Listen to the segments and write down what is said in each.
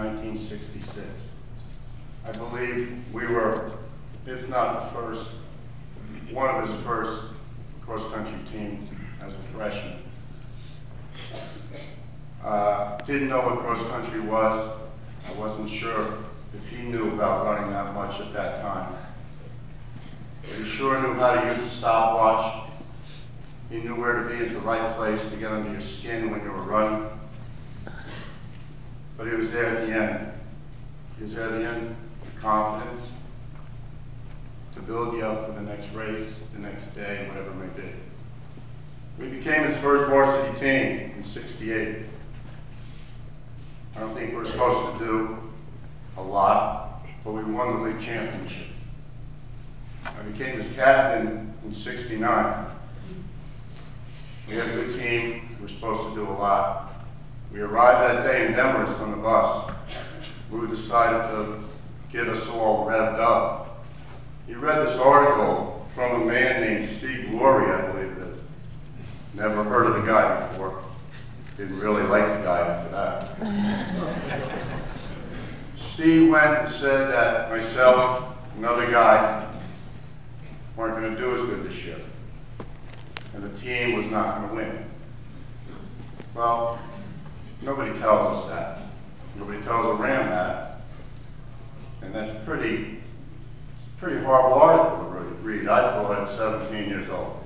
1966. I believe we were, if not the first, one of his first cross-country teams as a freshman. Didn't know what cross-country was. I wasn't sure if he knew about running that much at that time. But he sure knew how to use a stopwatch. He knew where to be at the right place to get under your skin when you were running. But he was there at the end. He was there at the end with confidence to build you up for the next race, the next day, whatever it may be. We became his first varsity team in '68. I don't think we're supposed to do a lot, but we won the league championship. I became his captain in '69. We had a good team. We were supposed to do a lot. We arrived that day in Demarest on the bus. Lou decided to get us all revved up. He read this article from a man named Steve Glory, I believe it is. Never heard of the guy before. Didn't really like the guy after that. Steve went and said that myself, another guy, weren't going to do as good this year. And the team was not going to win. Well, nobody tells us that. Nobody tells a Ram that. And that's it's a pretty horrible article to read, I thought, at 17 years old.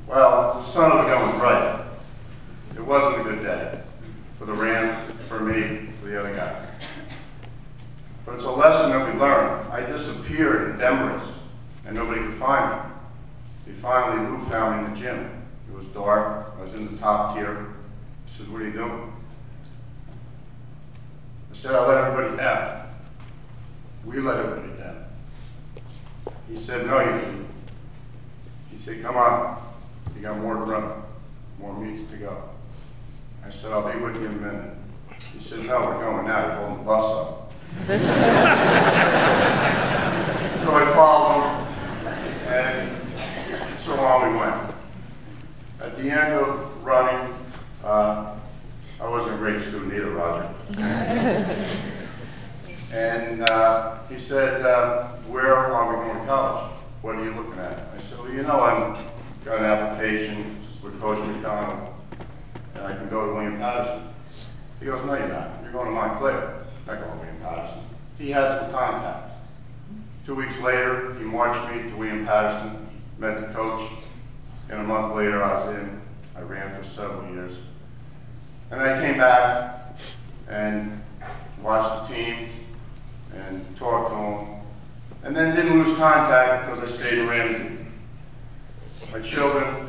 Well, the son of a gun was right. It wasn't a good day for the Rams, for me, for the other guys. But it's a lesson that we learned. I disappeared in Demarest, and nobody could find me. Finally, Lou found me in the gym. It was dark. I was in the top tier. He says, "What are you doing?" I said, "I let everybody down." We let everybody down. He said, "No, you didn't." He said, "Come on. You got more to run, more meets to go." I said, "I'll be with you in a minute." He said, "No, we're going now. You're holding the bus up." So I followed him, and so on we went. At the end of running, I wasn't a great student either, Roger. And he said, "Where are we going to college? What are you looking at?" I said, "Well, you know, I've got an application with Coach McDonald, and I can go to William Patterson." He goes, "No, you're not. You're going to Montclair." I go to William Patterson. He had some contacts. 2 weeks later, he marched me to William Patterson, met the coach, and a month later I was in. I ran for several years. And I came back and watched the teams and talked to them, and then didn't lose contact because I stayed in Ramsey. My children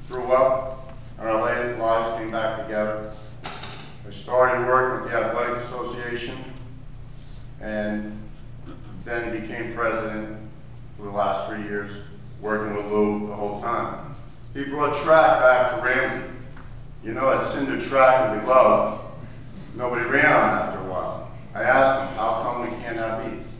grew up, and our lives came back together. I started working with the Athletic Association, and then became president for the last 3 years, working with Lou the whole time. He brought track back to Ramsey. You know that cinder track that we love, nobody ran on after a while. I asked him, "How come we can't have meets?"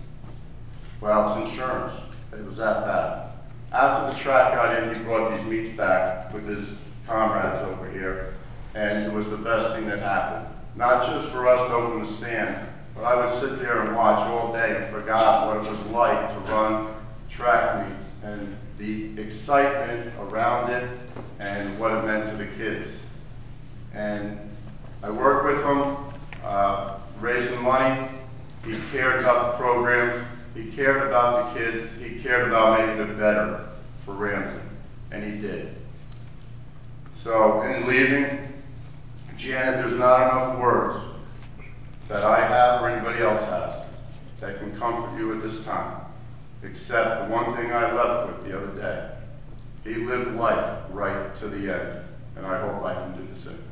"Well, it's insurance." It was that bad. After the track got in, he brought these meets back with his comrades over here, and it was the best thing that happened. Not just for us to open the stand, but I would sit there and watch all day and forgot what it was like to run track meets and the excitement around it and what it meant to the kids. And I worked with him, raising money. He cared about the programs. He cared about the kids. He cared about making it better for Ramsey, and he did. So in leaving, Janet, there's not enough words that I have or anybody else has that can comfort you at this time, except the one thing I left with the other day. He lived life right to the end, and I hope I can do the same.